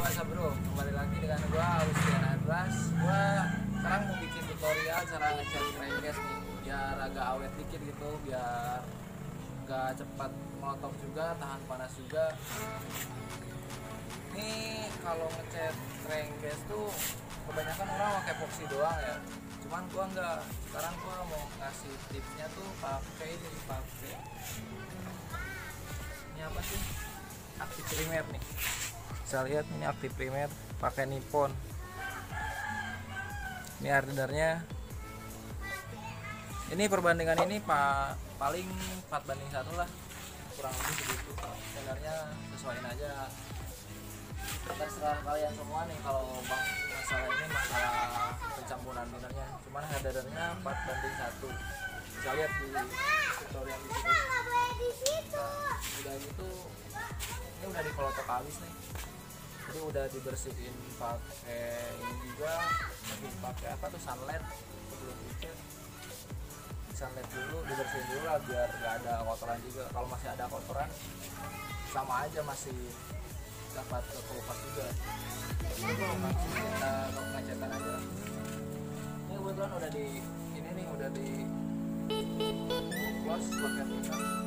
Masa bro, kembali lagi dengan gua harus gua sekarang mau bikin tutorial cara ngecat krengkes nih, biar agak awet dikit gitu, biar gak cepat meletok juga, tahan panas juga. Ini kalau ngecat krengkes tuh kebanyakan orang pakai epoksi doang ya, cuman gua enggak. Sekarang gua mau ngasih tipsnya tuh pakai ini apa sih, aktif priemer nih. Bisa lihat ini aktif priemer pakai nippon. Ini hardernya, ini perbandingan ini paling 4:1 lah, kurang lebih segitu. Sebenarnya sesuaiin aja, terserah kalian semua nih. Kalau bang masalah ini masalah pencampuran binernya, cuman hardernya 4:1. Bisa lihat di tutorial di sini. Nah, udah gitu ini udah dikelotok habis nih, jadi udah dibersihin pakai ini juga, pakai apa tuh, sunlight. Sebelum dicat sunlight dulu, dibersihin dulu lah biar gak ada kotoran juga. Kalau masih ada kotoran sama aja, masih dapat kekelupas juga. Langsung kita pengecatan aja. Ini kebetulan udah di ini nih, udah di close pakai priemer.